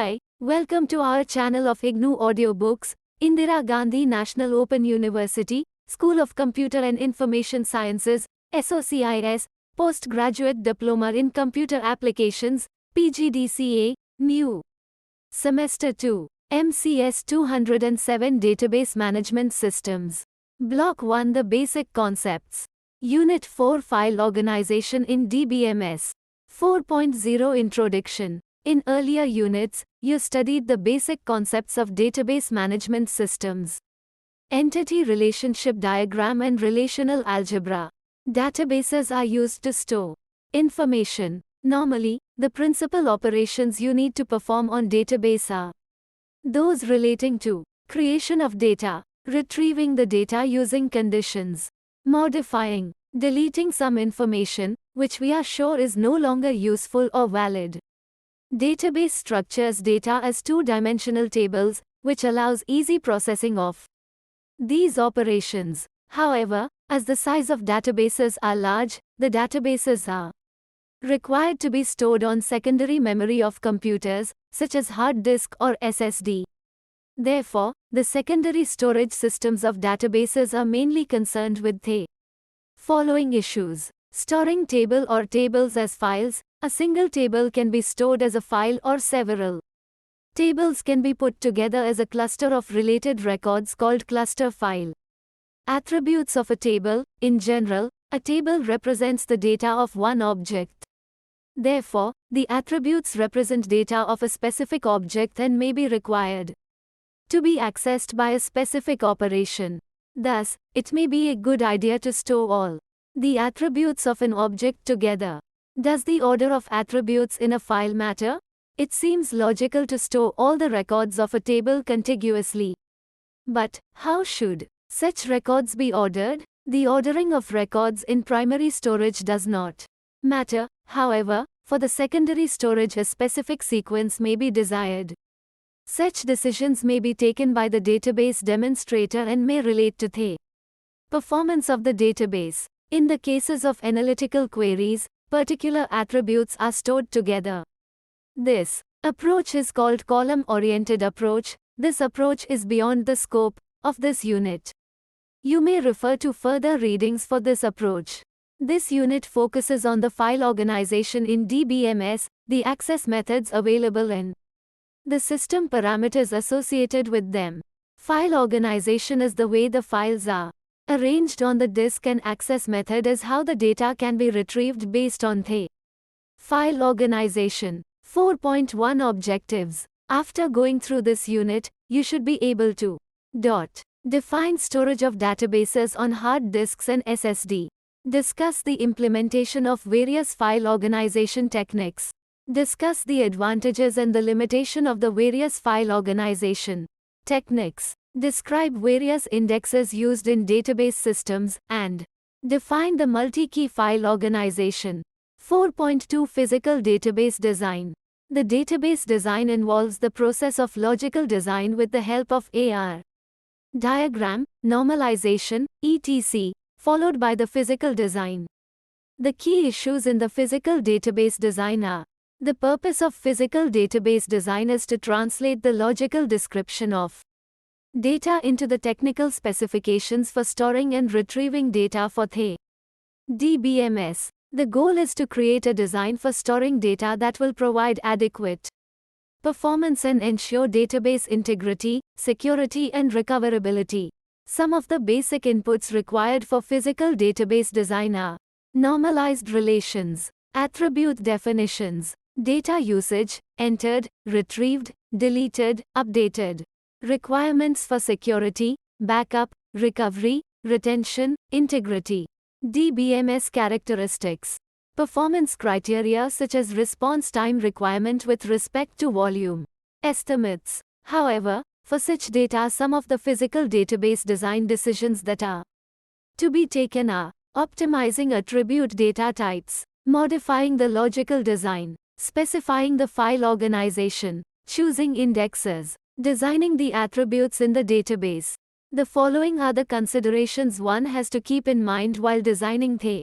Hi, welcome to our channel of IGNOU Audiobooks, Indira Gandhi National Open University, School of Computer and Information Sciences, SOCIS, Postgraduate Diploma in Computer Applications, PGDCA, New. Semester 2, MCS 207 Database Management Systems. Block 1 The Basic Concepts. Unit 4 File Organization in DBMS. 4.0 Introduction. In earlier units, you studied the basic concepts of database management systems. Entity relationship diagram and relational algebra. Databases are used to store information. Normally, the principal operations you need to perform on database are those relating to creation of data, retrieving the data using conditions, modifying, deleting some information, which we are sure is no longer useful or valid. Database structures data as two-dimensional tables, which allows easy processing of these operations. However, as the size of databases are large, the databases are required to be stored on secondary memory of computers, such as hard disk or SSD. Therefore, the secondary storage systems of databases are mainly concerned with the following issues. Storing table or tables as files. A single table can be stored as a file or several tables can be put together as a cluster of related records called cluster file. Attributes of a table. In general, a table represents the data of one object. Therefore, the attributes represent data of a specific object and may be required to be accessed by a specific operation. Thus, it may be a good idea to store all the attributes of an object together. Does the order of attributes in a file matter? It seems logical to store all the records of a table contiguously. But, how should such records be ordered? The ordering of records in primary storage does not matter. However, for the secondary storage a specific sequence may be desired. Such decisions may be taken by the database demonstrator and may relate to the performance of the database. In the cases of analytical queries, particular attributes are stored together. This approach is called column-oriented approach. This approach is beyond the scope of this unit. You may refer to further readings for this approach. This unit focuses on the file organization in DBMS, the access methods available and the system parameters associated with them. File organization is the way the files are arranged on the disk, and access method is how the data can be retrieved based on the file organization. 4.1 Objectives. After going through this unit, you should be able to define storage of databases on hard disks and SSD. Discuss the implementation of various file organization techniques. Discuss the advantages and the limitation of the various file organization techniques. Describe various indexes used in database systems, and define the multi-key file organization. 4.2 Physical database design. The database design involves the process of logical design with the help of AR diagram, normalization, etc., followed by the physical design. The key issues in the physical database design are: the purpose of physical database design is to translate the logical description of data into the technical specifications for storing and retrieving data for the DBMS. The goal is to create a design for storing data that will provide adequate performance and ensure database integrity, security and recoverability. Some of the basic inputs required for physical database design are: normalized relations, attribute definitions, data usage, entered, retrieved, deleted, updated. Requirements for security, backup, recovery, retention, integrity. DBMS characteristics. Performance criteria such as response time requirement with respect to volume estimates. However, for such data, some of the physical database design decisions that are to be taken are: optimizing attribute data types, modifying the logical design, specifying the file organization, choosing indexes, designing the attributes in the database. The following are the considerations one has to keep in mind while designing the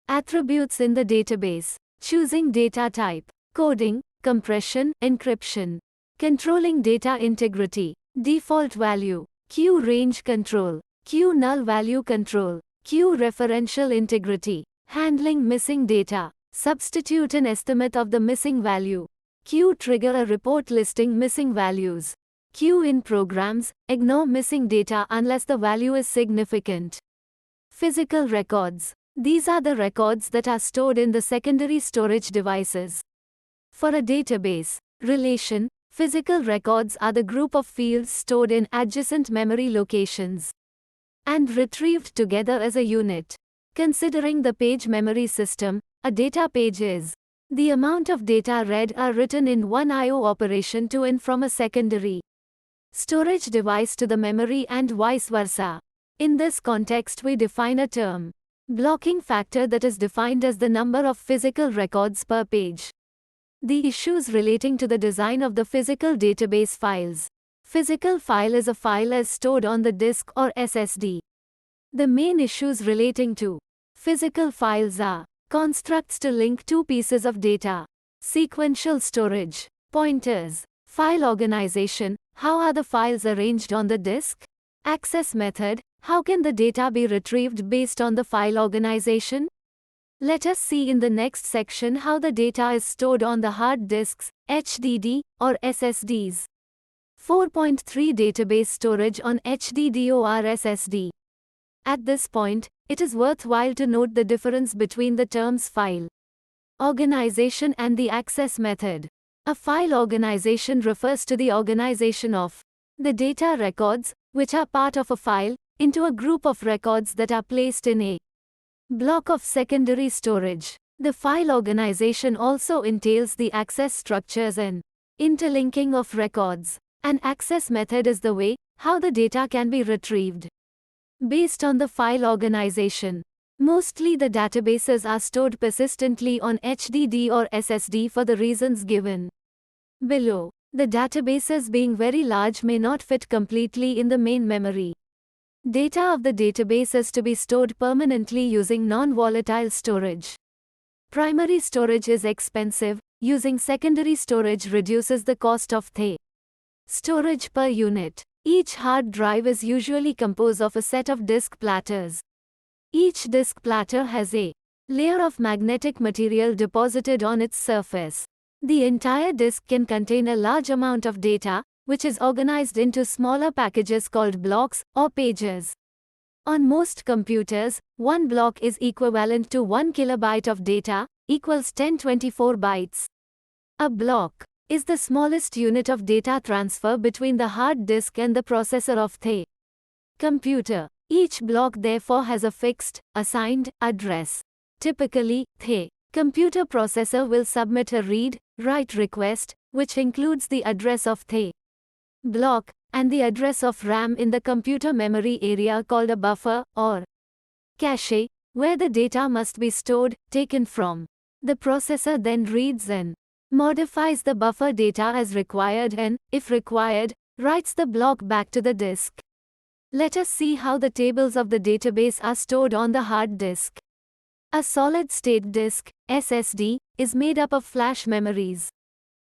attributes in the database. Choosing data type, coding, compression, encryption. Controlling data integrity. Default value. Q range control. Q null value control. Q referential integrity. Handling missing data. Substitute an estimate of the missing value. Q trigger a report listing missing values. Q in programs, ignore missing data unless the value is significant. Physical records. These are the records that are stored in the secondary storage devices. For a database relation, physical records are the group of fields stored in adjacent memory locations and retrieved together as a unit. Considering the page memory system, a data page is the amount of data read or written in one I/O operation to and from a secondary storage device to the memory and vice versa. In this context, we define a term blocking factor that is defined as the number of physical records per page. The issues relating to the design of the physical database files. Physical file is a file as stored on the disk or SSD. The main issues relating to physical files are constructs to link two pieces of data, sequential storage, pointers, file organization, how are the files arranged on the disk, access method, how can the data be retrieved based on the file organization? Let us see in the next section how the data is stored on the hard disks, HDD, or SSDs. 4.3 Database storage on HDD or SSD. At this point, it is worthwhile to note the difference between the terms file organization and the access method. A file organization refers to the organization of the data records, which are part of a file, into a group of records that are placed in a block of secondary storage. The file organization also entails the access structures and interlinking of records. An access method is the way how the data can be retrieved based on the file organization. Mostly the databases are stored persistently on HDD or SSD for the reasons given below. The databases being very large may not fit completely in the main memory. Data of the database is to be stored permanently using non-volatile storage. Primary storage is expensive. Using secondary storage reduces the cost of the storage per unit. Each hard drive is usually composed of a set of disk platters. Each disk platter has a layer of magnetic material deposited on its surface. The entire disk can contain a large amount of data, which is organized into smaller packages called blocks or pages. On most computers, one block is equivalent to 1 kilobyte of data, equals 1024 bytes. A block is the smallest unit of data transfer between the hard disk and the processor of the computer. Each block therefore has a fixed, assigned address. Typically, the computer processor will submit a read-write request, which includes the address of the block and the address of RAM in the computer memory area called a buffer or cache, where the data must be stored, taken from. The processor then reads and modifies the buffer data as required and, if required, writes the block back to the disk. Let us see how the tables of the database are stored on the hard disk. A solid-state disk, SSD, is made up of flash memories.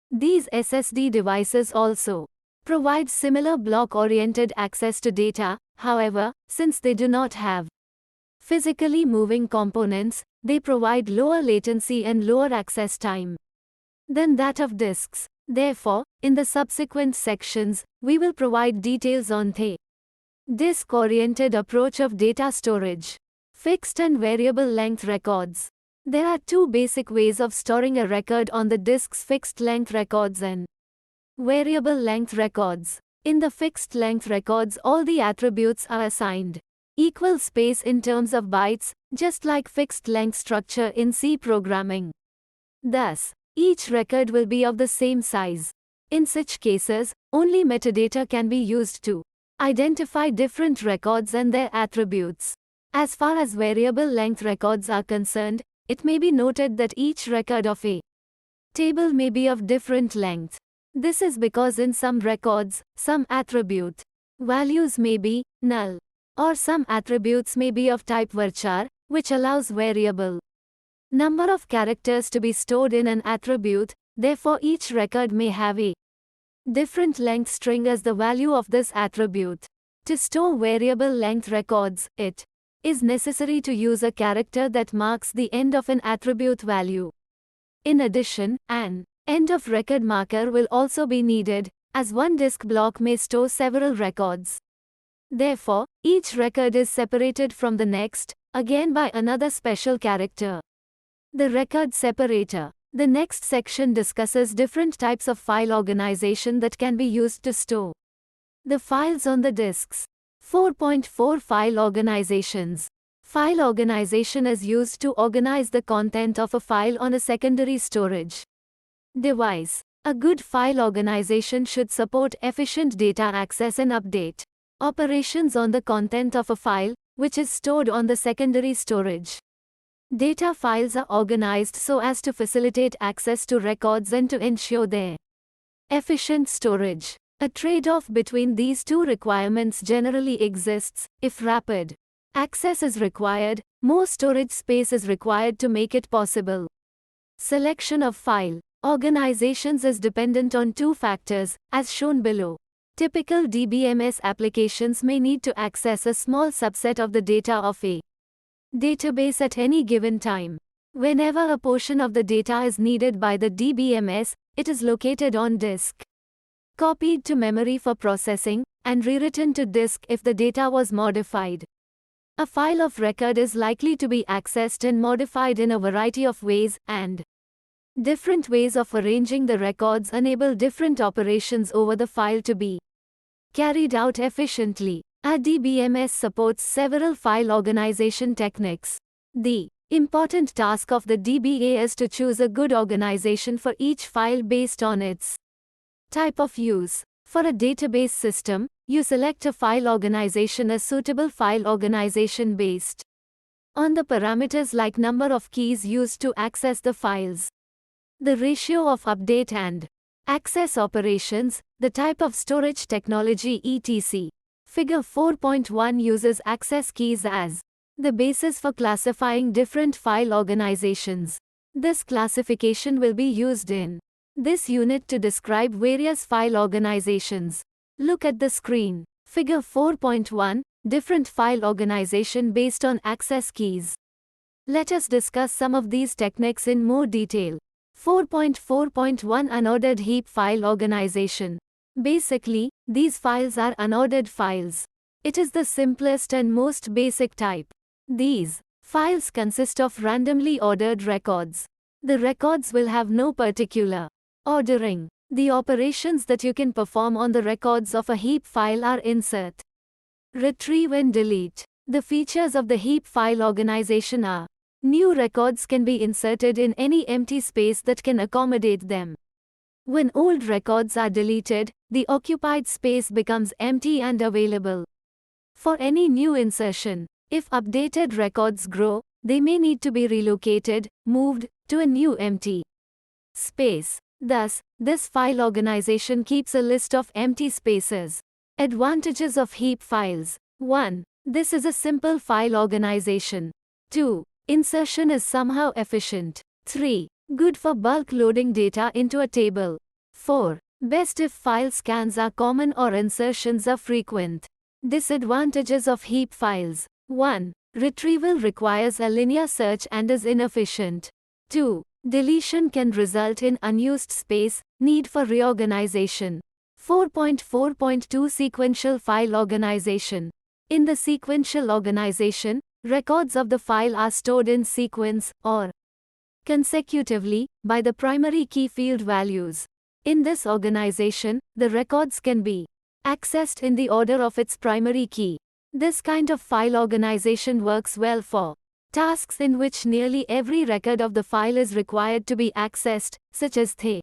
These SSD devices also provide similar block-oriented access to data. However, since they do not have physically moving components, they provide lower latency and lower access time than that of disks. Therefore, in the subsequent sections, we will provide details on the disk-oriented approach of data storage. Fixed and variable length records. There are two basic ways of storing a record on the disk's fixed length records and variable length records. In the fixed length records, all the attributes are assigned equal space in terms of bytes, just like fixed length structure in C programming. Thus, each record will be of the same size. In such cases, only metadata can be used to identify different records and their attributes. As far as variable length records are concerned, it may be noted that each record of a table may be of different length. This is because in some records, some attribute values may be null, or some attributes may be of type varchar, which allows variable number of characters to be stored in an attribute. Therefore each record may have a different length string as the value of this attribute. To store variable length records, it is necessary to use a character that marks the end of an attribute value. In addition, an end of record marker will also be needed, as one disk block may store several records. Therefore, each record is separated from the next, again by another special character. The record separator. The next section discusses different types of file organization that can be used to store the files on the disks. 4.4 File organizations. File organization is used to organize the content of a file on a secondary storage device. A good file organization should support efficient data access and update operations on the content of a file, which is stored on the secondary storage. Data files are organized so as to facilitate access to records and to ensure their efficient storage. A trade-off between these two requirements generally exists. If rapid access is required, more storage space is required to make it possible. Selection of file organizations is dependent on two factors, as shown below. Typical DBMS applications may need to access a small subset of the data of a database at any given time. Whenever a portion of the data is needed by the DBMS, it is located on disk, copied to memory for processing, and rewritten to disk if the data was modified. A file of record is likely to be accessed and modified in a variety of ways, and different ways of arranging the records enable different operations over the file to be carried out efficiently. A DBMS supports several file organization techniques. The important task of the DBA is to choose a good organization for each file based on its type of use. For a database system, you select a file organization as suitable file organization based on the parameters like number of keys used to access the files, the ratio of update and access operations, the type of storage technology etc. Figure 4.1 uses access keys as the basis for classifying different file organizations. This classification will be used in this unit to describe various file organizations. Look at the screen. Figure 4.1, different file organization based on access keys. Let us discuss some of these techniques in more detail. 4.4.1 Unordered heap file organization. Basically, these files are unordered files. It is the simplest and most basic type. These files consist of randomly ordered records. The records will have no particular ordering. The operations that you can perform on the records of a heap file are insert, retrieve and delete. The features of the heap file organization are: new records can be inserted in any empty space that can accommodate them. When old records are deleted, the occupied space becomes empty and available for any new insertion. If updated records grow, they may need to be relocated, moved to a new empty space. Thus, this file organization keeps a list of empty spaces. Advantages of heap files. 1. This is a simple file organization. 2. Insertion is somehow efficient. 3. Good for bulk loading data into a table. 4. Best if file scans are common or insertions are frequent. Disadvantages of heap files. 1. Retrieval requires a linear search and is inefficient. 2. Deletion can result in unused space, need for reorganization. 4.4.2 Sequential file organization. In the sequential organization, records of the file are stored in sequence, or consecutively, by the primary key field values. In this organization, the records can be accessed in the order of its primary key. This kind of file organization works well for tasks in which nearly every record of the file is required to be accessed, such as the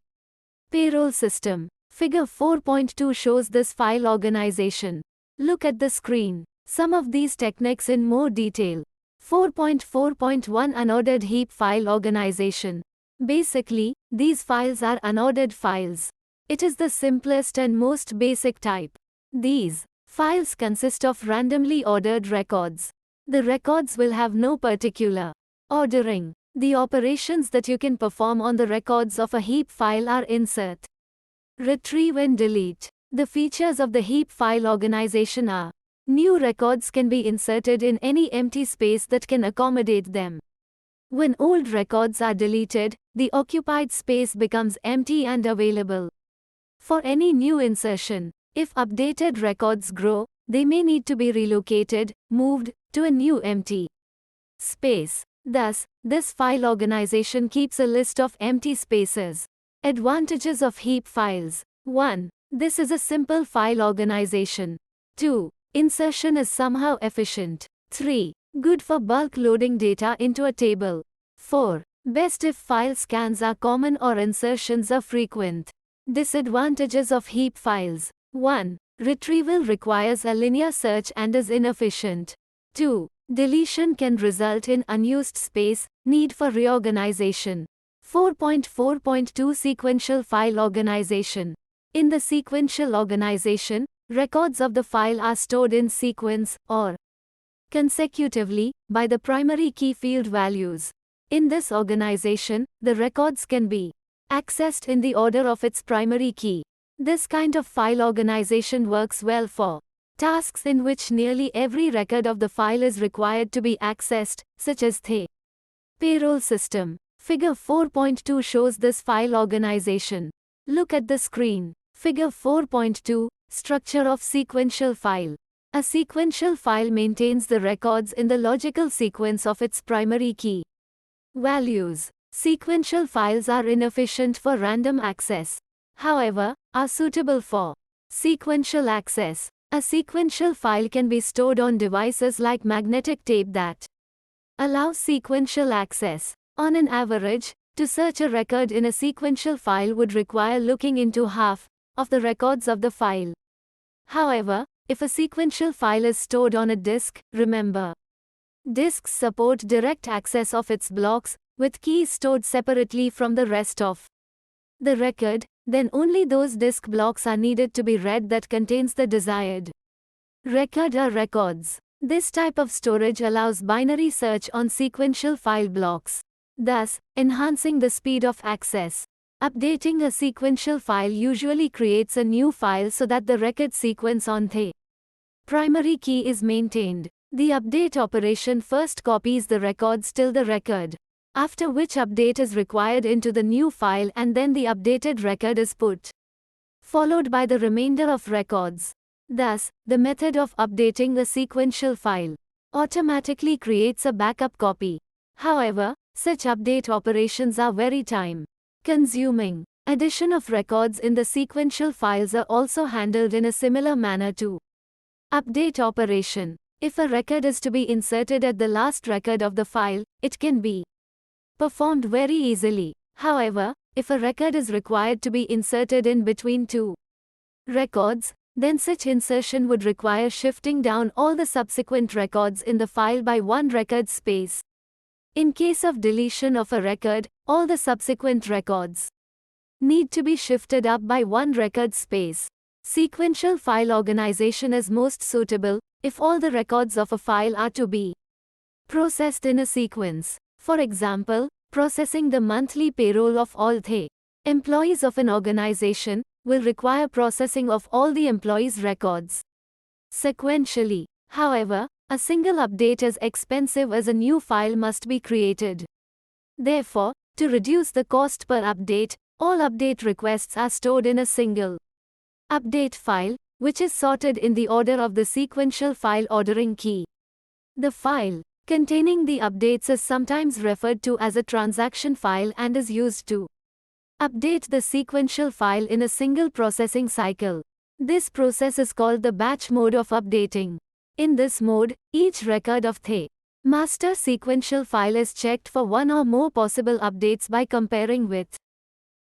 payroll system. Figure 4.2 shows this file organization. Look at the screen. Some of these techniques in more detail. 4.4.1 Unordered heap file organization. Basically, these files are unordered files. It is the simplest and most basic type. These files consist of randomly ordered records. The records will have no particular ordering. The operations that you can perform on the records of a heap file are insert, Retrieve and delete. The features of the heap file organization are: new records can be inserted in any empty space that can accommodate them. When old records are deleted, the occupied space becomes empty and available for any new insertion. If updated records grow, they may need to be relocated, moved to a new empty space. Thus, this file organization keeps a list of empty spaces. Advantages of heap files. 1. This is a simple file organization. 2. Insertion is somehow efficient. 3. Good for bulk loading data into a table. 4. Best if file scans are common or insertions are frequent. Disadvantages of heap files. 1. Retrieval requires a linear search and is inefficient. 2. Deletion can result in unused space, need for reorganization. 4.4.2 Sequential file organization. In the sequential organization, records of the file are stored in sequence, or consecutively, by the primary key field values. In this organization, the records can be accessed in the order of its primary key. This kind of file organization works well for tasks in which nearly every record of the file is required to be accessed, such as the payroll system. Figure 4.2 shows this file organization. Look at the screen. Figure 4.2, Structure of sequential file. A sequential file maintains the records in the logical sequence of its primary key values. Sequential files are inefficient for random access. However, are suitable for sequential access. A sequential file can be stored on devices like magnetic tape that allow sequential access. On an average, to search a record in a sequential file would require looking into half of the records of the file. However, if a sequential file is stored on a disk, remember, disks support direct access of its blocks, with keys stored separately from the rest of the record, then only those disk blocks are needed to be read that contains the desired record or records. This type of storage allows binary search on sequential file blocks, thus enhancing the speed of access. Updating a sequential file usually creates a new file so that the record sequence on the primary key is maintained. The update operation first copies the records till the record, after which update is required into the new file, and then the updated record is put, followed by the remainder of records. Thus, the method of updating a sequential file automatically creates a backup copy. However, such update operations are very time-consuming. Addition of records in the sequential files are also handled in a similar manner to update operation. If a record is to be inserted at the last record of the file, it can be performed very easily. However, if a record is required to be inserted in between two records, then such insertion would require shifting down all the subsequent records in the file by one record space. In case of deletion of a record, all the subsequent records need to be shifted up by one record space. Sequential file organization is most suitable if all the records of a file are to be processed in a sequence. For example, processing the monthly payroll of all the employees of an organization will require processing of all the employees' records sequentially. However, a single update is expensive as a new file must be created. Therefore, to reduce the cost per update, all update requests are stored in a single update file, which is sorted in the order of the sequential file ordering key. The file containing the updates is sometimes referred to as a transaction file and is used to update the sequential file in a single processing cycle. This process is called the batch mode of updating. In this mode, each record of the master sequential file is checked for one or more possible updates by comparing with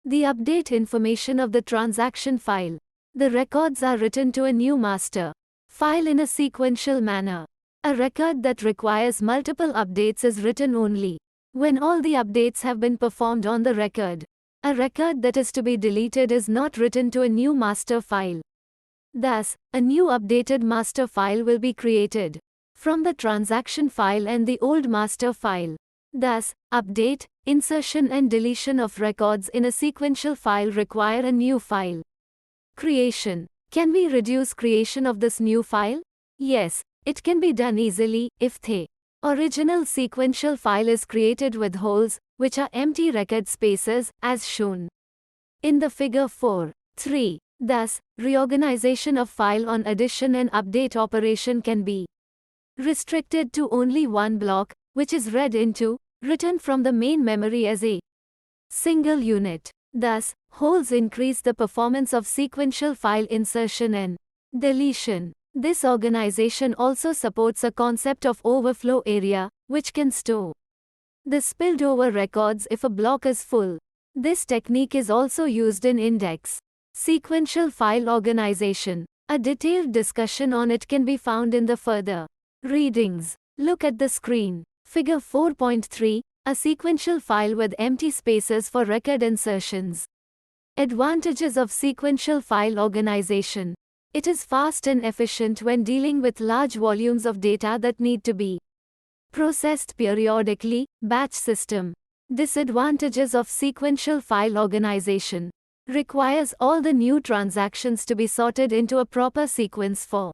the update information of the transaction file. The records are written to a new master file in a sequential manner. A record that requires multiple updates is written only when all the updates have been performed on the record. A record that is to be deleted is not written to a new master file. Thus, a new updated master file will be created from the transaction file and the old master file. Thus, update, insertion and deletion of records in a sequential file require a new file. Creation. Can we reduce creation of this new file? Yes, it can be done easily if the original sequential file is created with holes, which are empty record spaces, as shown in the figure 4.3. Thus, reorganization of file on addition and update operation can be restricted to only one block, which is read into, written from the main memory as a single unit. Thus, holes increase the performance of sequential file insertion and deletion. This organization also supports a concept of overflow area, which can store the spilled over records if a block is full. This technique is also used in index sequential file organization. A detailed discussion on it can be found in the further readings. Look at the screen. Figure 4.3, a sequential file with empty spaces for record insertions. Advantages of sequential file organization. It is fast and efficient when dealing with large volumes of data that need to be processed periodically. Batch system. Disadvantages of sequential file organization. Requires all the new transactions to be sorted into a proper sequence for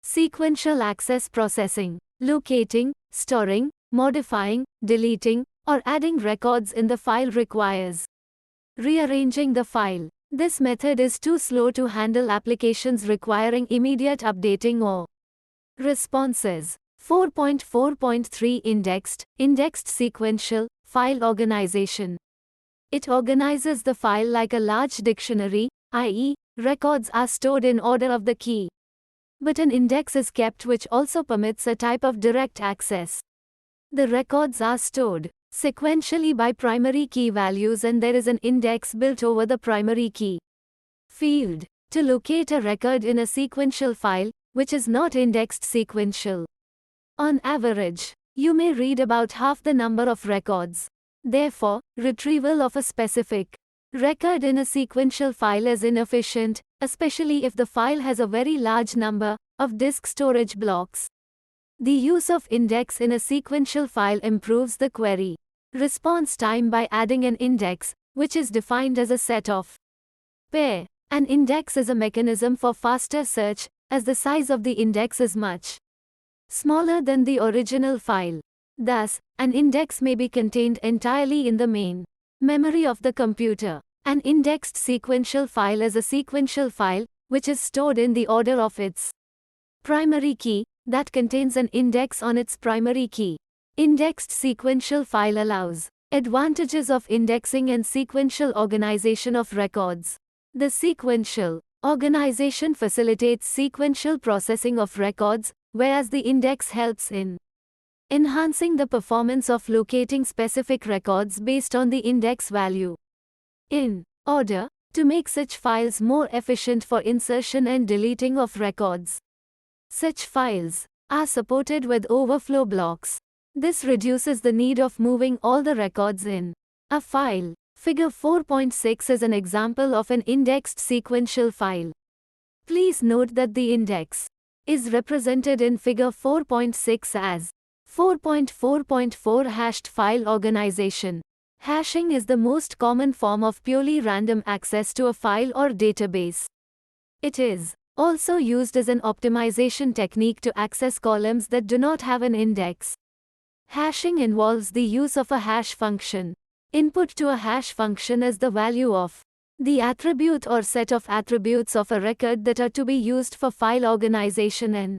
sequential access processing. Locating, storing, modifying, deleting, or adding records in the file requires rearranging the file. This method is too slow to handle applications requiring immediate updating or responses. 4.4.3 Indexed sequential file organization. It organizes the file like a large dictionary, i.e., records are stored in order of the key. But an index is kept which also permits a type of direct access. The records are stored sequentially by primary key values and there is an index built over the primary key field to locate a record in a sequential file, which is not indexed sequential. On average, you may read about half the number of records. Therefore, retrieval of a specific record in a sequential file is inefficient, especially if the file has a very large number of disk storage blocks. The use of index in a sequential file improves the query response time by adding an index, which is defined as a set of pair. An index is a mechanism for faster search, as the size of the index is much smaller than the original file. Thus, an index may be contained entirely in the main memory of the computer. An indexed sequential file is a sequential file, which is stored in the order of its primary key, that contains an index on its primary key. Indexed sequential file allows advantages of indexing and sequential organization of records. The sequential organization facilitates sequential processing of records, whereas the index helps in enhancing the performance of locating specific records based on the index value. In order to make such files more efficient for insertion and deleting of records, such files are supported with overflow blocks. This reduces the need of moving all the records in a file. Figure 4.6 is an example of an indexed sequential file. Please note that the index is represented in figure 4.6 as 4.4.4 hashed file organization. Hashing is the most common form of purely random access to a file or database. It is also used as an optimization technique to access columns that do not have an index. Hashing involves the use of a hash function. Input to a hash function is the value of the attribute or set of attributes of a record that are to be used for file organization, and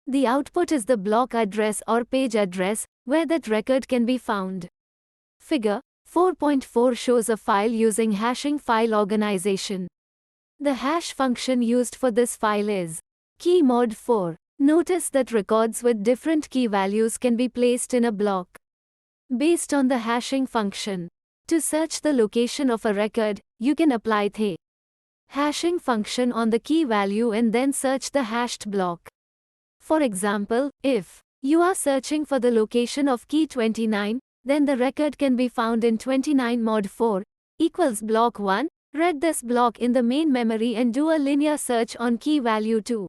the output is the block address or page address where that record can be found. Figure 4.4 shows a file using hashing file organization. The hash function used for this file is keymod4. Notice that records with different key values can be placed in a block based on the hashing function. To search the location of a record, you can apply the hashing function on the key value and then search the hashed block. For example, if you are searching for the location of key 29, then the record can be found in 29 mod 4 equals block 1. Read this block in the main memory and do a linear search on key value 2.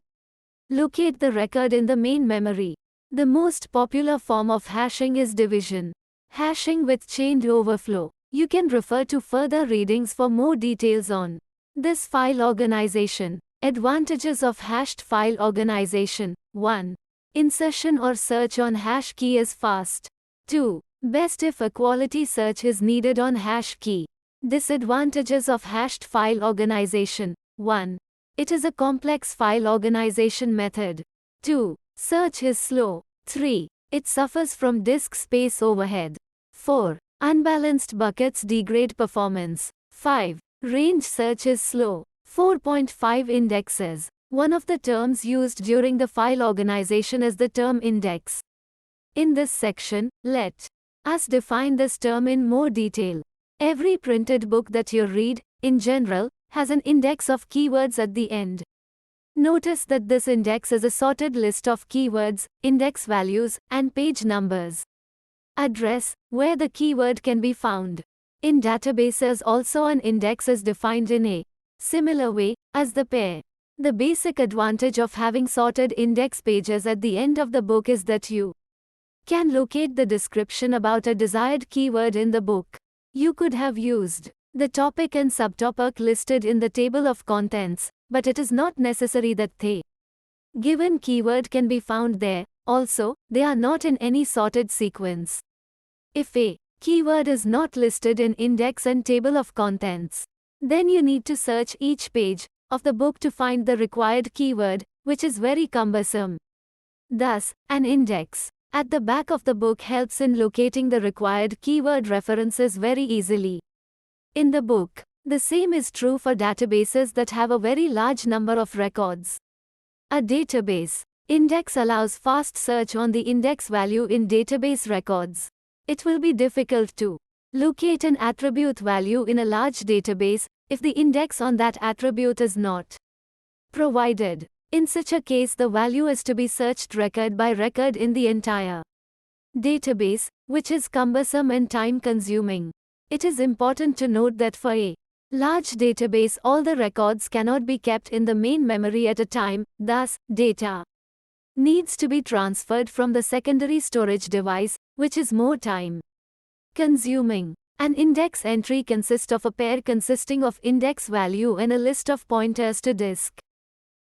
Locate the record in the main memory. The most popular form of hashing is division hashing with chained overflow. You can refer to further readings for more details on This file organization. Advantages of hashed file organization. 1. Insertion or search on hash key is fast. 2. Best if a quality search is needed on hash key. Disadvantages of hashed file organization. 1. It is a complex file organization method. 2. Search is slow. 3. It suffers from disk space overhead. 4. Unbalanced buckets degrade performance. 5. Range search is slow. 4.5 Indexes. One of the terms used during the file organization is the term index. In this section, let us define this term in more detail. Every printed book that you read, in general, has an index of keywords at the end. Notice that this index is a sorted list of keywords, index values, and page numbers. Address, where the keyword can be found. In databases also an index is defined in a similar way as the pair. The basic advantage of having sorted index pages at the end of the book is that you can locate the description about a desired keyword in the book. You could have used the topic and subtopic listed in the table of contents, but it is not necessary that the given keyword can be found there. Also, they are not in any sorted sequence. If a keyword is not listed in index and table of contents, then you need to search each page of the book to find the required keyword, which is very cumbersome. Thus, an index at the back of the book helps in locating the required keyword references very easily. In the book, the same is true for databases that have a very large number of records. A database index allows fast search on the index value in database records. It will be difficult to locate an attribute value in a large database if the index on that attribute is not provided. In such a case, the value is to be searched record by record in the entire database, which is cumbersome and time-consuming. It is important to note that for a large database, all the records cannot be kept in the main memory at a time, thus, data needs to be transferred from the secondary storage device, which is more time consuming. An index entry consists of a pair consisting of index value and a list of pointers to disk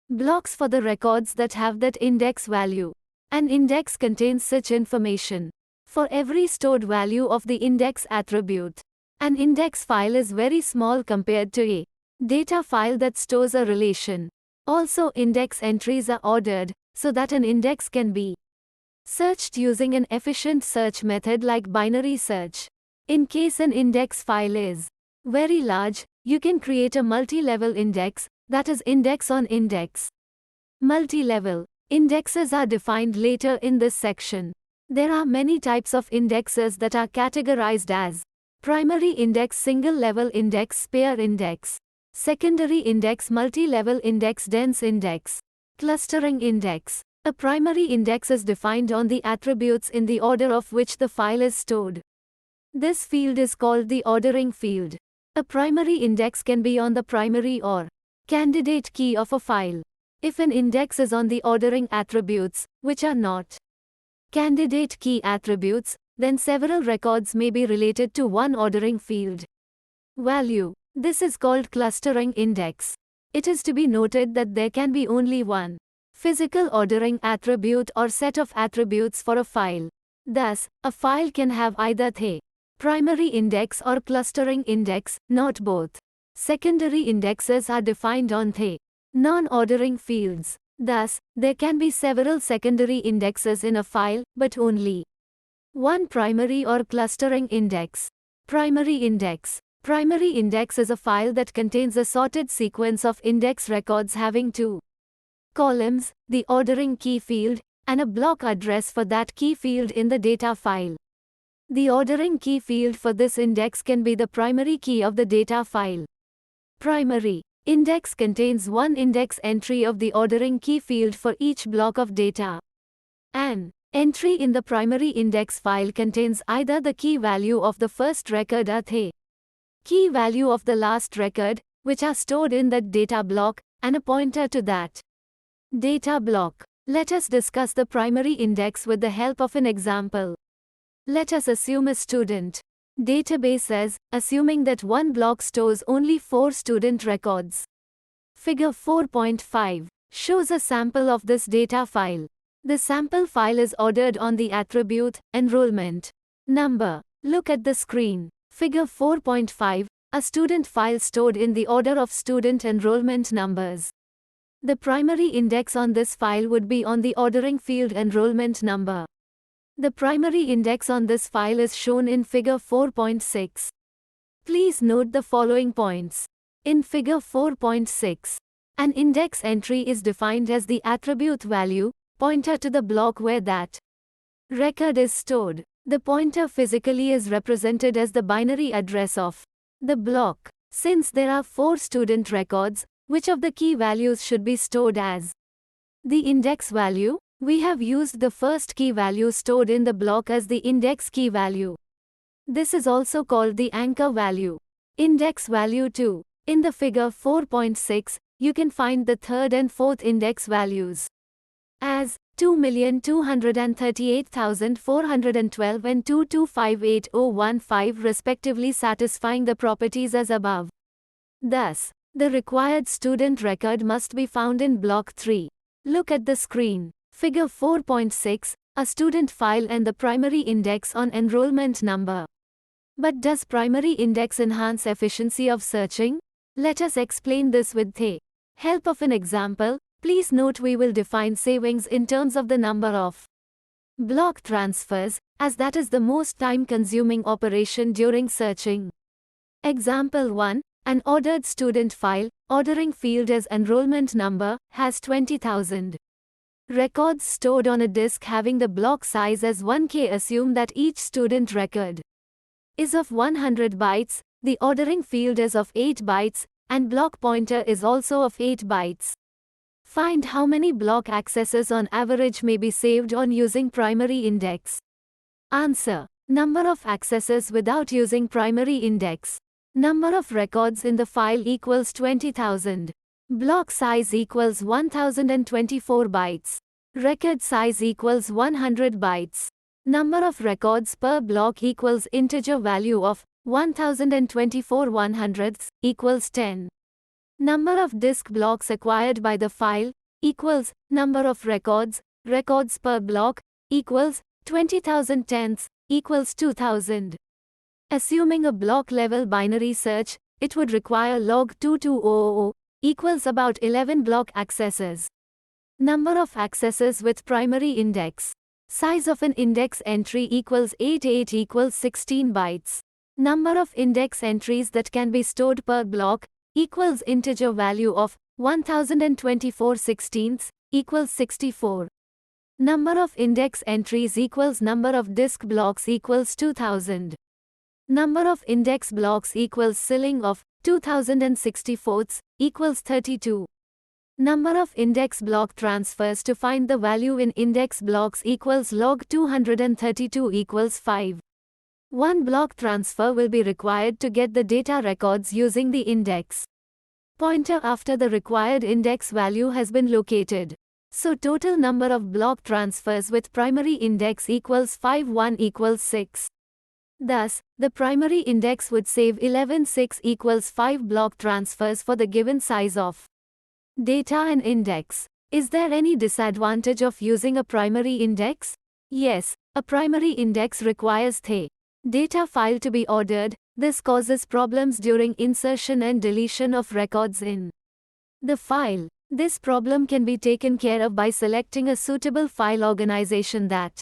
blocks for the records that have that index value. An index contains such information for every stored value of the index attribute. An index file is very small compared to a data file that stores a relation. Also, index entries are ordered so that an index can be searched using an efficient search method like binary search. In case an index file is very large, you can create a multi-level index, that is index on index. Multi-level indexes are defined later in this section. There are many types of indexes that are categorized as primary index, single-level index, pair index, secondary index, multi-level index, dense index, clustering index. A primary index is defined on the attributes in the order of which the file is stored. This field is called the ordering field. A primary index can be on the primary or candidate key of a file. If an index is on the ordering attributes, which are not candidate key attributes, then several records may be related to one ordering field. Value. This is called clustering index. It is to be noted that there can be only one physical ordering attribute or set of attributes for a file. Thus, a file can have either the primary index or clustering index, not both. Secondary indexes are defined on the non-ordering fields. Thus, there can be several secondary indexes in a file, but only one primary or clustering index. Primary index. Primary index is a file that contains a sorted sequence of index records having two columns, the ordering key field, and a block address for that key field in the data file. The ordering key field for this index can be the primary key of the data file. Primary index contains one index entry of the ordering key field for each block of data. An entry in the primary index file contains either the key value of the first record or the key value of the last record, which are stored in that data block, and a pointer to that data block. Let us discuss the primary index with the help of an example. Let us assume a student Database says, assuming that one block stores only 4 student records. Figure 4.5 shows a sample of this data file. The sample file is ordered on the attribute enrollment number. Look at the screen. Figure 4.5, a student file stored in the order of student enrollment numbers. The primary index on this file would be on the ordering field enrollment number. The primary index on this file is shown in figure 4.6. Please note the following points. In figure 4.6, an index entry is defined as the attribute value, pointer to the block where that record is stored. The pointer physically is represented as the binary address of the block. Since there are 4 student records, which of the key values should be stored as the index value? We have used the first key value stored in the block as the index key value. This is also called the anchor value. Index value 2. In the figure 4.6, you can find the third and fourth index values as 2,238,412 and 2258015 respectively, satisfying the properties as above. Thus, the required student record must be found in block 3. Look at the screen. Figure 4.6, a student file and the primary index on enrollment number. But does primary index enhance efficiency of searching? Let us explain this with the help of an example. Please note we will define savings in terms of the number of block transfers, as that is the most time-consuming operation during searching. Example 1. An ordered student file, ordering field as enrollment number, has 20,000 records stored on a disk having the block size as 1K. Assume that each student record is of 100 bytes, the ordering field is of 8 bytes, and block pointer is also of 8 bytes. Find how many block accesses on average may be saved on using primary index. Answer. Number of accesses without using primary index. Number of records in the file equals 20,000. Block size equals 1024 bytes. Record size equals 100 bytes. Number of records per block equals integer value of 1024 100ths equals 10. Number of disk blocks acquired by the file equals number of records per block equals 20,000 tenths equals 2000. Assuming a block-level binary search, it would require log 2200 equals about 11 block accesses. Number of accesses with primary index. Size of an index entry equals 88 equals 16 bytes. Number of index entries that can be stored per block equals integer value of 1024 16ths equals 64. Number of index entries equals number of disk blocks equals 2000. Number of index blocks equals ceiling of 2064 equals 32. Number of index block transfers to find the value in index blocks equals log 232 equals 5. One block transfer will be required to get the data records using the index pointer after the required index value has been located. So total number of block transfers with primary index equals 5 1 equals 6. Thus, the primary index would save 11 6 equals 5 block transfers for the given size of data and index. Is there any disadvantage of using a primary index? Yes, a primary index requires the data file to be ordered. This causes problems during insertion and deletion of records in the file. This problem can be taken care of by selecting a suitable file organization that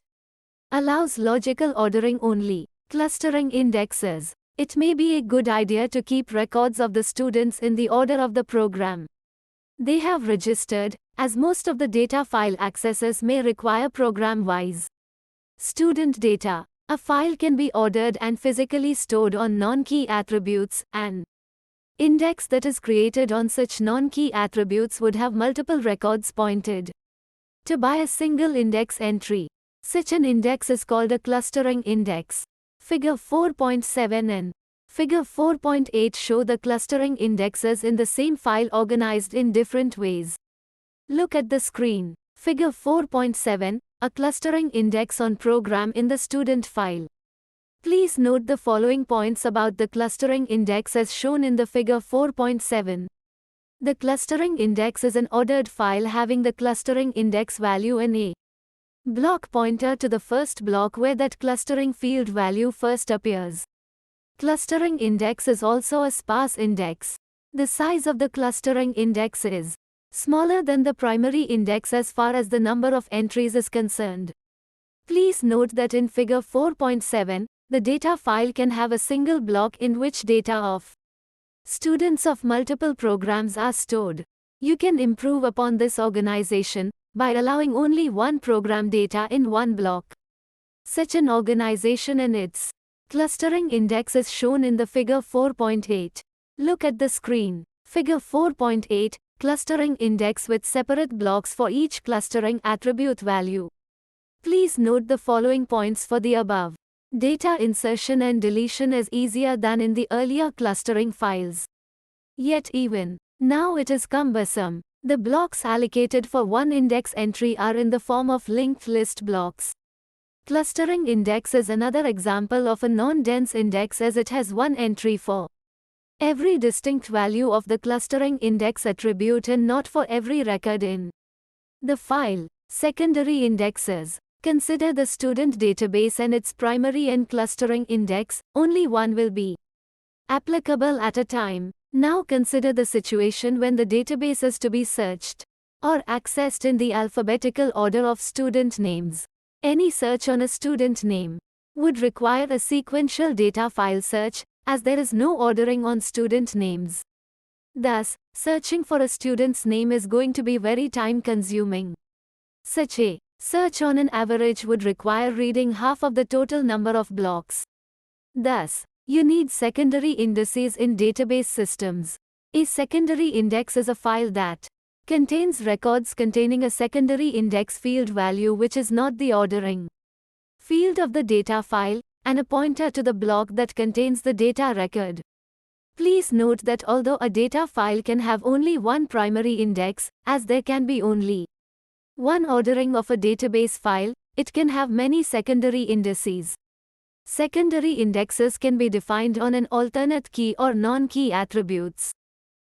allows logical ordering only. Clustering indexes. It may be a good idea to keep records of the students in the order of the program they have registered, as most of the data file accesses may require program-wise student data. A file can be ordered and physically stored on non-key attributes. An index that is created on such non-key attributes would have multiple records pointed to by a single index entry. Such an index is called a clustering index. Figure 4.7 and Figure 4.8 show the clustering indexes in the same file organized in different ways. Look at the screen. Figure 4.7, a clustering index on program in the student file. Please note the following points about the clustering index as shown in the figure 4.7. The clustering index is an ordered file having the clustering index value in a block pointer to the first block where that clustering field value first appears. Clustering index is also a sparse index. The size of the clustering index is smaller than the primary index as far as the number of entries is concerned. Please note that in figure 4.7, the data file can have a single block in which data of students of multiple programs are stored. You can improve upon this organization by allowing only one program data in one block. Such an organization and its clustering index is shown in the figure 4.8. Look at the screen. Figure 4.8, clustering index with separate blocks for each clustering attribute value. Please note the following points for the above. Data insertion and deletion is easier than in the earlier clustering files. Yet even now it is cumbersome. The blocks allocated for one index entry are in the form of linked list blocks. Clustering index is another example of a non-dense index as it has one entry for every distinct value of the clustering index attribute and not for every record in the file. Secondary indexes. Consider the student database and its primary and clustering index, only one will be applicable at a time. Now consider the situation when the database is to be searched or accessed in the alphabetical order of student names. Any search on a student name would require a sequential data file search, as there is no ordering on student names. Thus, searching for a student's name is going to be very time-consuming. Such a search on an average would require reading half of the total number of blocks. Thus, you need secondary indices in database systems. A secondary index is a file that contains records containing a secondary index field value which is not the ordering field of the data file, and a pointer to the block that contains the data record. Please note that although a data file can have only one primary index, as there can be only one ordering of a database file, it can have many secondary indices. Secondary indexes can be defined on an alternate key or non-key attributes.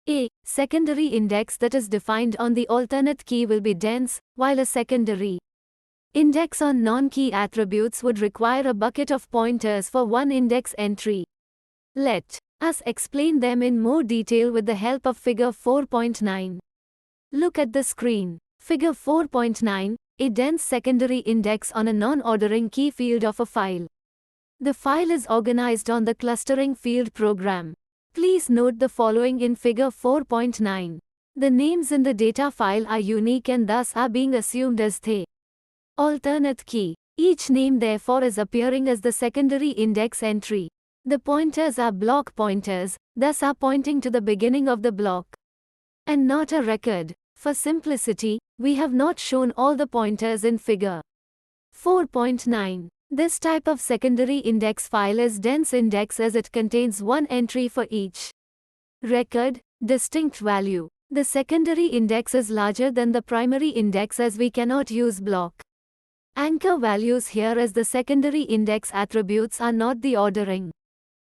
A secondary index that is defined on the alternate key will be dense, while a secondary index on non-key attributes would require a bucket of pointers for one index entry. Let us explain them in more detail with the help of figure 4.9. Look at the screen. Figure 4.9, a dense secondary index on a non-ordering key field of a file. The file is organized on the clustering field program. Please note the following in figure 4.9. The names in the data file are unique and thus are being assumed as the alternate key. Each name therefore is appearing as the secondary index entry. The pointers are block pointers, thus are pointing to the beginning of the block and not a record. For simplicity, we have not shown all the pointers in figure 4.9. This type of secondary index file is dense index as it contains one entry for each record, distinct value. The secondary index is larger than the primary index as we cannot use block anchor values here as the secondary index attributes are not the ordering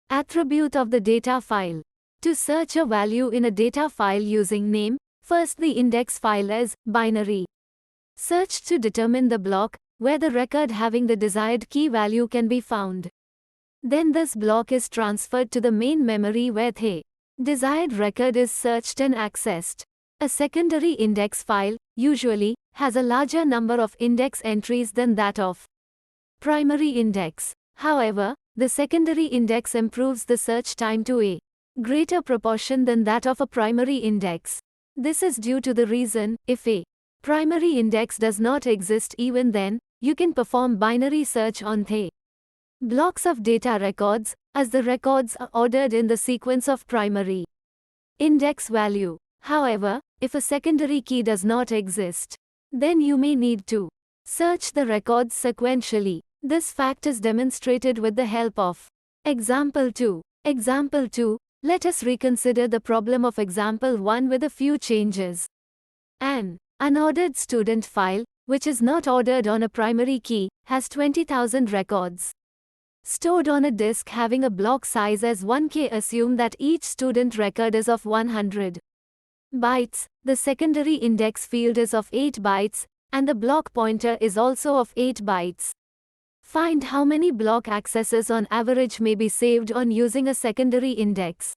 attribute of the data file. To search a value in a data file using name, first the index file is binary searched to determine the block where the record having the desired key value can be found. Then this block is transferred to the main memory where the desired record is searched and accessed. A secondary index file, usually, has a larger number of index entries than that of primary index. However, the secondary index improves the search time to a greater proportion than that of a primary index. This is due to the reason, if a primary index does not exist even then, you can perform binary search on the blocks of data records, as the records are ordered in the sequence of primary index value. However, if a secondary key does not exist, then you may need to search the records sequentially. This fact is demonstrated with the help of example 2. Example 2, let us reconsider the problem of example 1 with a few changes. An unordered student file, which is not ordered on a primary key, has 20,000 records. stored on a disk having a block size as 1K. Assume that each student record is of 100 bytes, the secondary index field is of 8 bytes, and the block pointer is also of 8 bytes. Find how many block accesses on average may be saved on using a secondary index.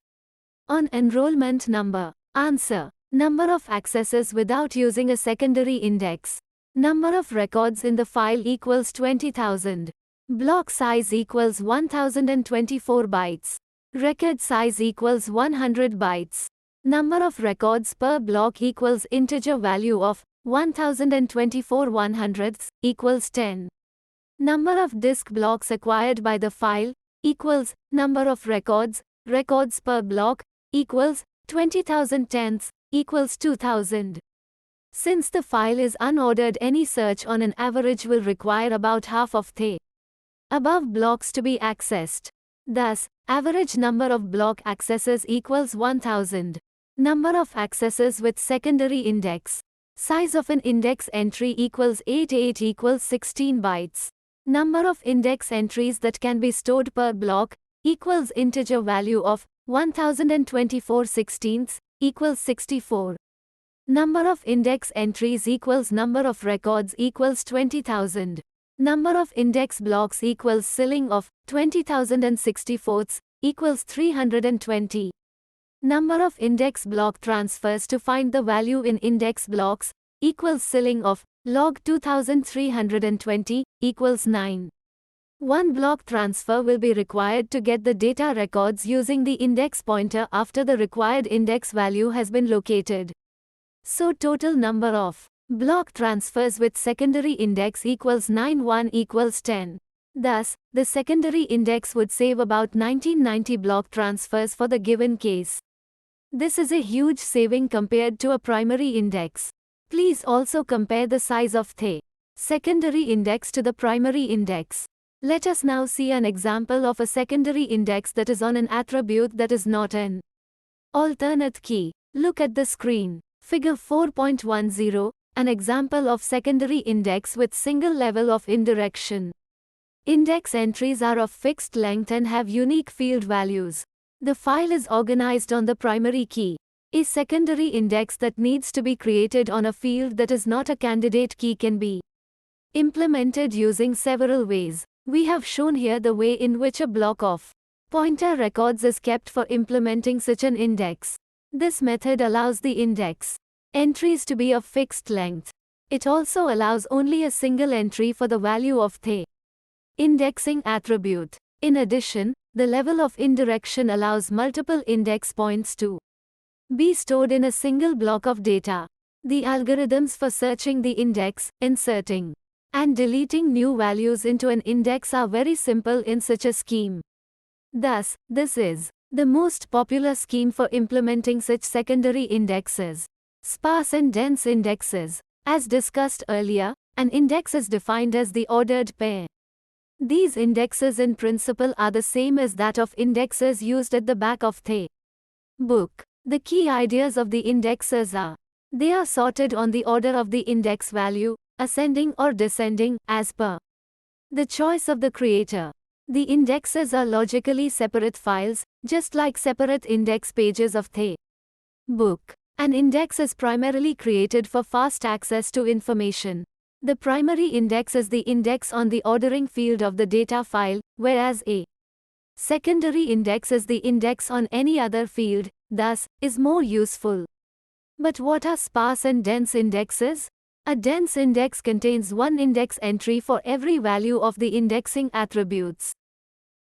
On enrollment number. Answer. Number of accesses without using a secondary index. Number of records in the file equals 20,000. Block size equals 1024 bytes. Record size equals 100 bytes. Number of records per block equals integer value of 1024 100ths equals 10. Number of disk blocks acquired by the file equals number of records per block equals 20,000 tenths equals 2000. Since the file is unordered, any search on an average will require about half of the above blocks to be accessed. Thus, average number of block accesses equals 1000. Number of accesses with secondary index. Size of an index entry equals 8 equals 16 bytes. Number of index entries that can be stored per block equals integer value of 1024 16ths equals 64. Number of index entries equals number of records equals 20,000. Number of index blocks equals ceiling of 20,064ths equals 320. Number of index block transfers to find the value in index blocks equals ceiling of log 2320 equals 9. One block transfer will be required to get the data records using the index pointer after the required index value has been located. So total number of block transfers with secondary index equals 9. 1 equals 10. Thus, the secondary index would save about 1990 block transfers for the given case. This is a huge saving compared to a primary index. Please also compare the size of the secondary index to the primary index. Let us now see an example of a secondary index that is on an attribute that is not an alternate key. Look at the screen. Figure 4.10, an example of secondary index with single level of indirection. Index entries are of fixed length and have unique field values. The file is organized on the primary key. A secondary index that needs to be created on a field that is not a candidate key can be implemented using several ways. We have shown here the way in which a block of pointer records is kept for implementing such an index. This method allows the index entries to be of fixed length. It also allows only a single entry for the value of the indexing attribute. In addition, the level of indirection allows multiple index points to be stored in a single block of data. The algorithms for searching the index, inserting, and deleting new values into an index are very simple in such a scheme. Thus, this is the most popular scheme for implementing such secondary indexes. Sparse and dense indexes. As discussed earlier, an index is defined as the ordered pair. These indexes in principle are the same as that of indexes used at the back of the book. The key ideas of the indexes are: they are sorted on the order of the index value, ascending or descending, as per the choice of the creator. The indexes are logically separate files, just like separate index pages of the book. An index is primarily created for fast access to information. The primary index is the index on the ordering field of the data file, whereas a secondary index is the index on any other field, thus, is more useful. But what are sparse and dense indexes? A dense index contains one index entry for every value of the indexing attributes.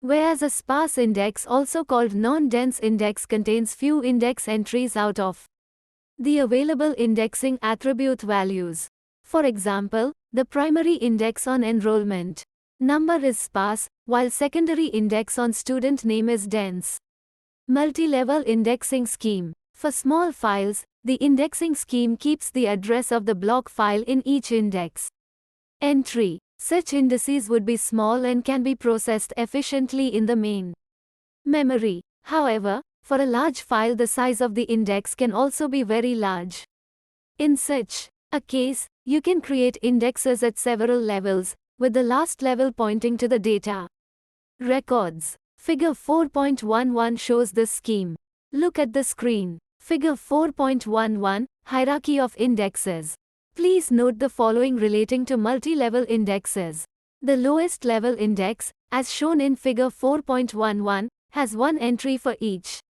Whereas a sparse index, also called non-dense index, contains few index entries out of the available indexing attribute values. For example, the primary index on enrollment number is sparse, while secondary index on student name is dense. Multi-level indexing scheme. For small files, the indexing scheme keeps the address of the block file in each index entry. Such indices would be small and can be processed efficiently in the main memory. However, for a large file, the size of the index can also be very large. In such a case, you can create indexes at several levels, with the last level pointing to the data Records. Figure 4.11 shows this scheme. Look at the screen. Figure 4.11, Hierarchy of Indexes. Please note the following relating to multi-level indexes. The lowest level index, as shown in figure 4.11, has one entry for each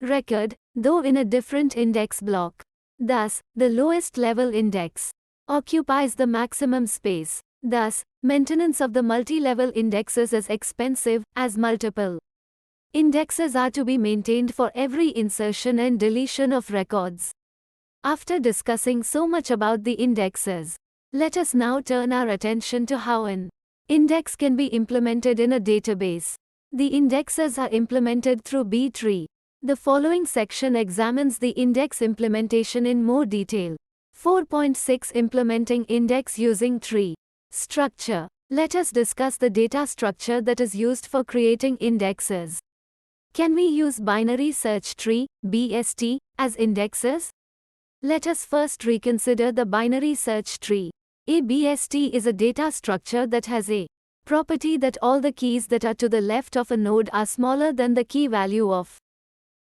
record, though in a different index block. Thus, the lowest level index occupies the maximum space. Thus, maintenance of the multi-level indexes is expensive, as multiple indexes are to be maintained for every insertion and deletion of records. After discussing so much about the indexes, let us now turn our attention to how an index can be implemented in a database. The indexes are implemented through B-tree. The following section examines the index implementation in more detail. 4.6 Implementing index using tree structure. Let us discuss the data structure that is used for creating indexes. Can we use binary search tree, BST, as indexes? Let us first reconsider the binary search tree. A BST is a data structure that has a property that all the keys that are to the left of a node are smaller than the key value of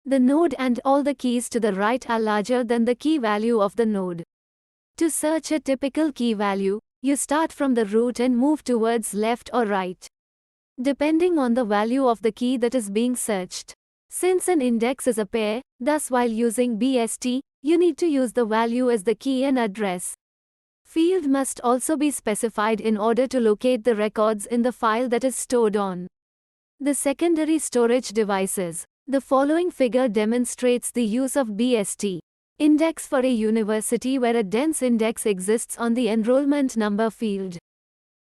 the node and all the keys to the right are larger than the key value of the node. To search a typical key value, you start from the root and move towards left or right, depending on the value of the key that is being searched. Since an index is a pair, thus while using BST, you need to use the value as the key and address field must also be specified in order to locate the records in the file that is stored on the secondary storage devices. The following figure demonstrates the use of BST index for a university where a dense index exists on the enrollment number field.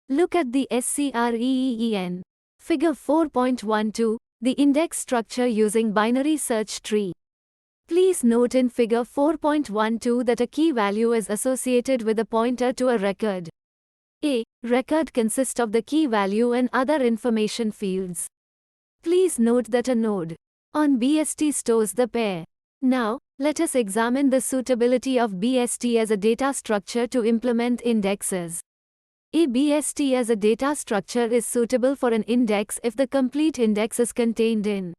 Look at the SCREEN. Figure 4.12, the index structure using binary search tree. Please note in figure 4.12 that a key value is associated with a pointer to a record. A record consists of the key value and other information fields. Please note that a node on BST stores the pair. Now, let us examine the suitability of BST as a data structure to implement indexes. A BST as a data structure is suitable for an index if the complete index is contained in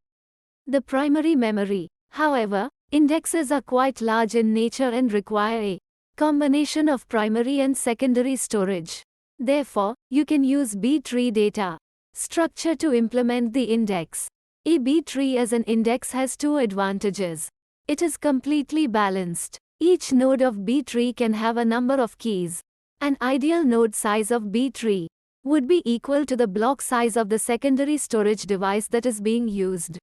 the primary memory. However, indexes are quite large in nature and require a combination of primary and secondary storage. Therefore, you can use B-tree data structure to implement the index. A B-tree as an index has two advantages. It is completely balanced. Each node of B-tree can have a number of keys. An ideal node size of B-tree would be equal to the block size of the secondary storage device that is being used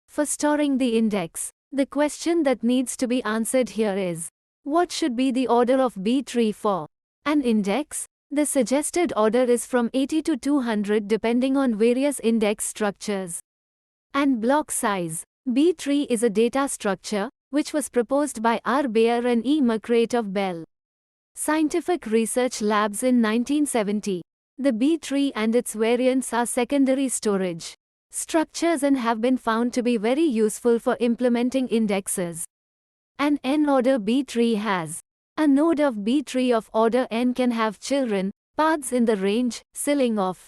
for storing the index. The question that needs to be answered here is, what should be the order of B-tree for an index? The suggested order is from 80 to 200 depending on various index structures and block size. B-tree is a data structure, which was proposed by R. Bayer and E. McCreight of Bell Scientific Research Labs in 1970. The B-tree and its variants are secondary storage structures and have been found to be very useful for implementing indexes. An n-order B-tree has a node of B-tree of order n can have children, paths in the range, ceiling of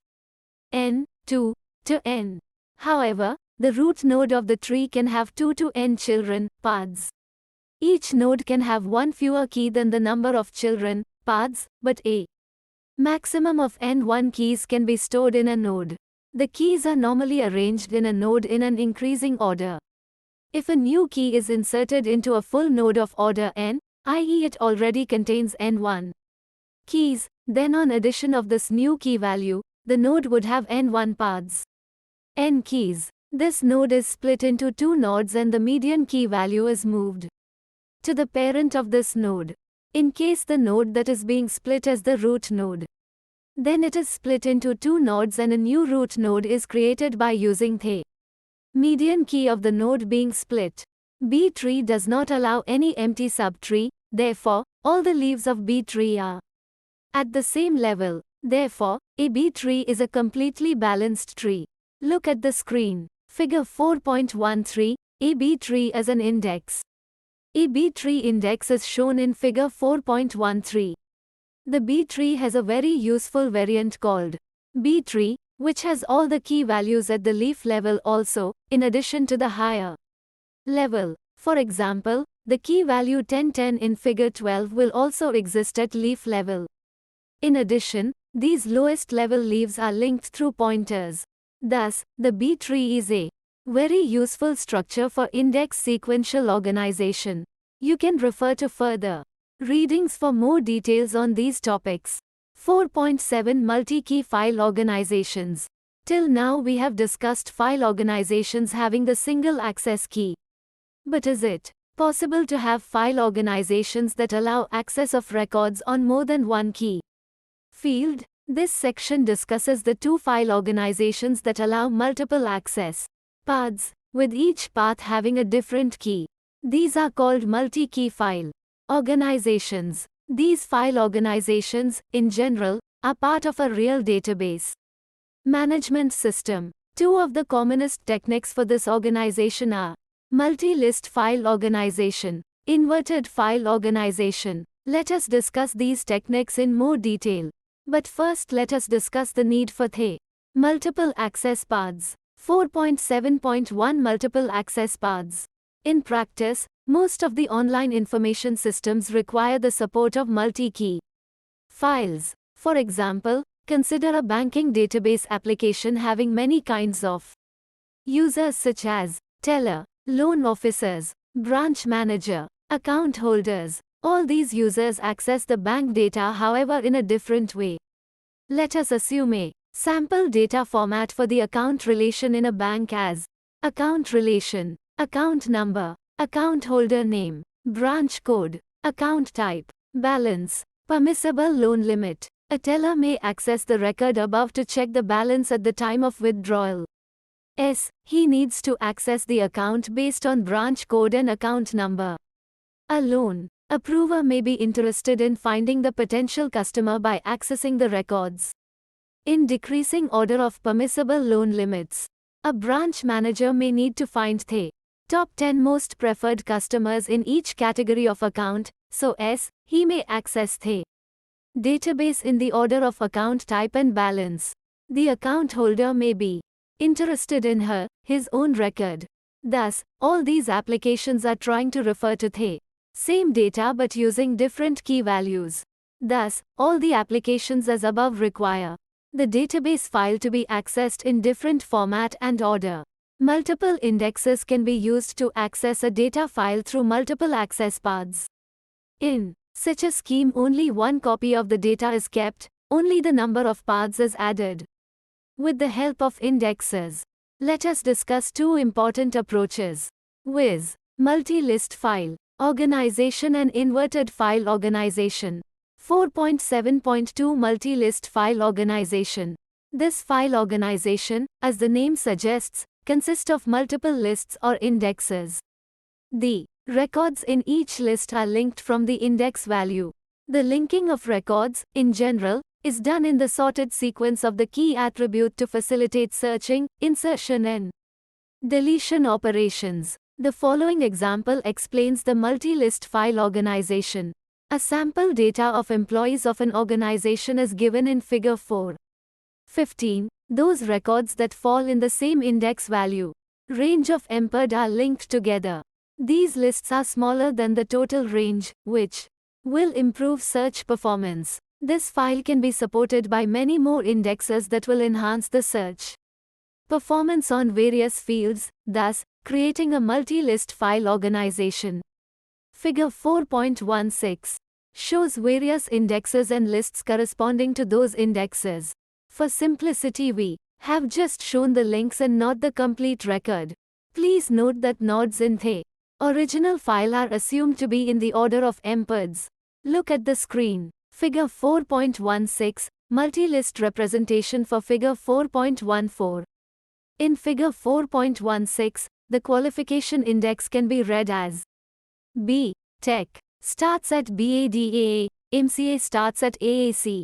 n, 2 to n. However, the root node of the tree can have 2 to n children, paths. Each node can have one fewer key than the number of children, paths, but a maximum of n1 keys can be stored in a node. The keys are normally arranged in a node in an increasing order. If a new key is inserted into a full node of order n, i.e. it already contains n1 keys, then on addition of this new key value, the node would have n1 paths. N keys. This node is split into two nodes and the median key value is moved to the parent of this node. In case the node that is being split is the root node, then it is split into two nodes and a new root node is created by using the median key of the node being split. B-tree does not allow any empty subtree, therefore, all the leaves of B-tree are at the same level. Therefore, a B-tree is a completely balanced tree. Look at the screen. Figure 4.13, a B-tree as an index. A B-tree index is shown in figure 4.13. The B-tree has a very useful variant called B-tree, which has all the key values at the leaf level also, in addition to the higher level. For example, the key value 1010 in figure 12 will also exist at leaf level. In addition, these lowest level leaves are linked through pointers. Thus, the B tree is a very useful structure for index sequential organization. You can refer to further readings for more details on these topics. 4.7 Multi-key file organizations. Till now we have discussed file organizations having a single access key. But is it possible to have file organizations that allow access of records on more than one key field? This section discusses the two file organizations that allow multiple access paths, with each path having a different key. These are called multi-key file organizations. These file organizations, in general, are part of a real database management system. Two of the commonest techniques for this organization are multi-list file organization, inverted file organization. Let us discuss these techniques in more detail. But first let us discuss the need for multiple access paths. 4.7.1 Multiple access paths. In practice, most of the online information systems require the support of multi-key files. For example, consider a banking database application having many kinds of users such as teller, loan officers, branch manager, account holders. All these users access the bank data, however, in a different way. Let us assume a sample data format for the account relation in a bank as account relation, account number, account holder name, branch code, account type, balance, permissible loan limit. A teller may access the record above to check the balance at the time of withdrawal. He needs to access the account based on branch code and account number. A loan approver may be interested in finding the potential customer by accessing the records in decreasing order of permissible loan limits. A branch manager may need to find the top 10 most preferred customers in each category of account, so he may access the database in the order of account type and balance. The account holder may be interested in his own record. Thus, all these applications are trying to refer to the same data but using different key values. Thus, all the applications as above require the database file to be accessed in different format and order. Multiple indexes can be used to access a data file through multiple access paths. In such a scheme, only one copy of the data is kept, only the number of paths is added. With the help of indexes, let us discuss two important approaches, viz. Multi-list file organization and inverted file organization. 4.7.2 Multi-list file organization. This file organization, as the name suggests, consists of multiple lists or indexes. The records in each list are linked from the index value. The linking of records, in general, is done in the sorted sequence of the key attribute to facilitate searching, insertion and deletion operations. The following example explains the multi-list file organization. A sample data of employees of an organization is given in figure 4.15. Those records that fall in the same index value range of EMPERD are linked together. These lists are smaller than the total range, which will improve search performance. This file can be supported by many more indexes that will enhance the search performance on various fields, thus creating a multi-list file organization. Figure 4.16 shows various indexes and lists corresponding to those indexes. For simplicity, we have just shown the links and not the complete record. Please note that nodes in the original file are assumed to be in the order of EMPERDs. Look at the screen. Figure 4.16, multi-list representation for figure 4.14. In figure 4.16, the qualification index can be read as B. Tech starts at BADAA, MCA starts at AAC.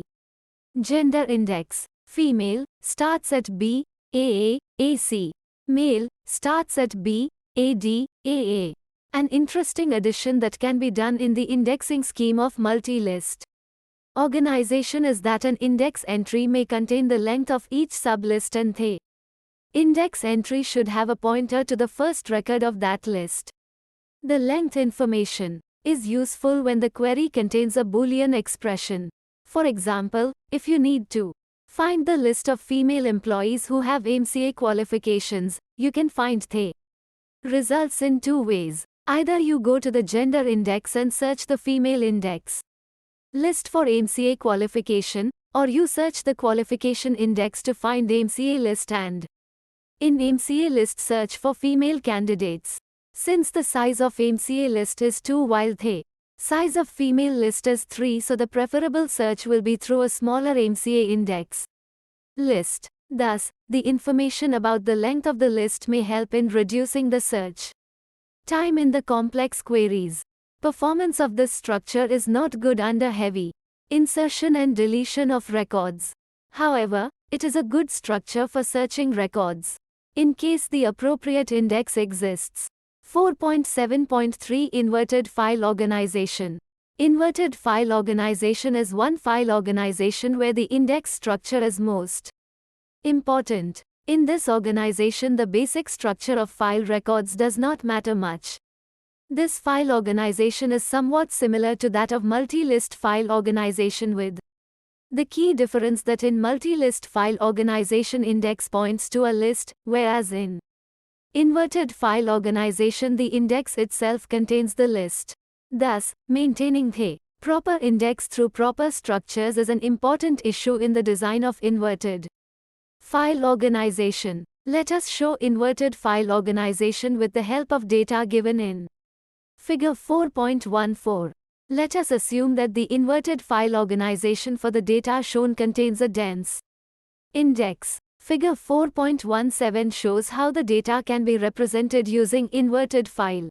Gender index. Female starts at B, AA, AC. Male starts at B, AD, AA. An interesting addition that can be done in the indexing scheme of multi-list Organization is that an index entry may contain the length of each sublist and the index entry should have a pointer to the first record of that list. The length information is useful when the query contains a Boolean expression. For example, if you need to find the list of female employees who have MCA qualifications, you can find the results in two ways. Either you go to the gender index and search the female index list for MCA qualification, or you search the qualification index to find the MCA list and in MCA list search for female candidates. Since the size of MCA list is 2 while the size of female list is 3, so the preferable search will be through a smaller MCA index list. Thus, the information about the length of the list may help in reducing the search time in the complex queries. Performance of this structure is not good under heavy insertion and deletion of records. However, it is a good structure for searching records in case the appropriate index exists. 4.7.3 Inverted File Organization. Inverted file organization is one file organization where the index structure is most important. In this organization, the basic structure of file records does not matter much. This file organization is somewhat similar to that of multi-list file organization with the key difference that in multi-list file organization index points to a list, whereas in inverted file organization the index itself contains the list. Thus, maintaining the proper index through proper structures is an important issue in the design of inverted file organization. Let us show inverted file organization with the help of data given in Figure 4.14. Let us assume that the inverted file organization for the data shown contains a dense index. Figure 4.17 shows how the data can be represented using inverted file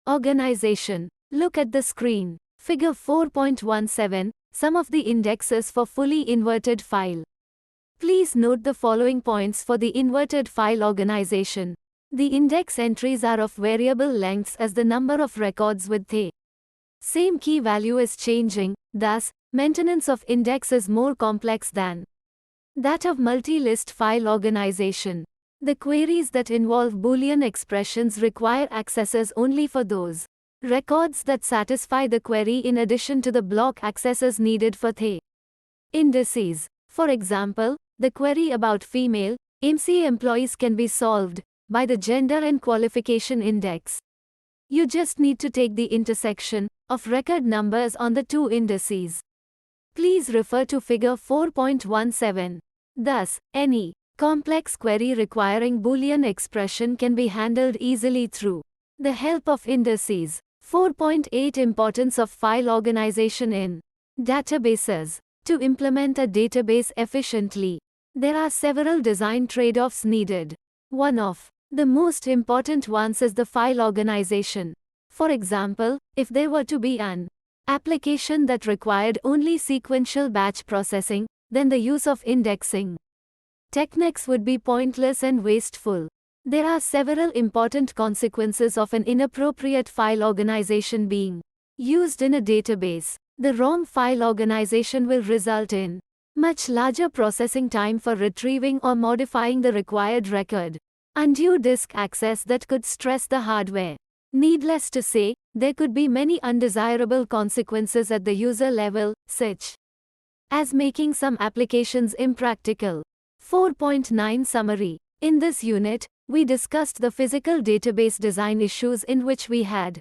organization. Look at the screen. Figure 4.17, some of the indexes for fully inverted file. Please note the following points for the inverted file organization. The index entries are of variable lengths as the number of records with the same key value is changing, thus, maintenance of index is more complex than that of multi-list file organization. The queries that involve Boolean expressions require accesses only for those records that satisfy the query in addition to the block accesses needed for the indices. For example, the query about female MCA employees can be solved by the gender and qualification index. You just need to take the intersection of record numbers on the two indices. Please refer to Figure 4.17. Thus, any complex query requiring Boolean expression can be handled easily through the help of indices. 4.8 Importance of file organization in databases. To implement a database efficiently, there are several design trade-offs needed. One of the most important ones is the file organization. For example, if there were to be an application that required only sequential batch processing, then the use of indexing techniques would be pointless and wasteful. There are several important consequences of an inappropriate file organization being used in a database. The wrong file organization will result in much larger processing time for retrieving or modifying the required record, undue disk access that could stress the hardware. Needless to say, there could be many undesirable consequences at the user level, such as making some applications impractical. 4.9 Summary. In this unit, we discussed the physical database design issues in which we had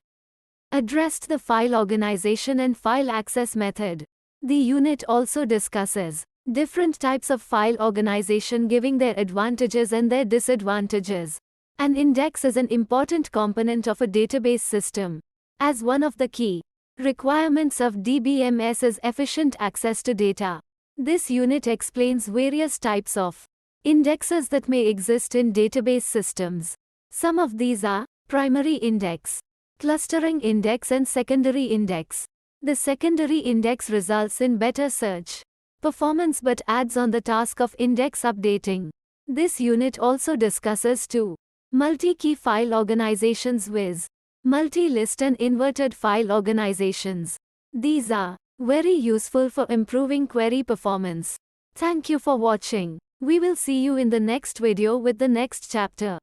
addressed the file organization and file access method. The unit also discusses different types of file organization giving their advantages and their disadvantages. An index is an important component of a database system. As one of the key requirements of DBMS is efficient access to data. This unit explains various types of indexes that may exist in database systems. Some of these are primary index, clustering index and secondary index. The secondary index results in better search performance but adds on the task of index updating. This unit also discusses two multi-key file organizations with multi-list and inverted file organizations. These are Very useful for improving query performance. Thank you for watching. We will see you in the next video with the next chapter.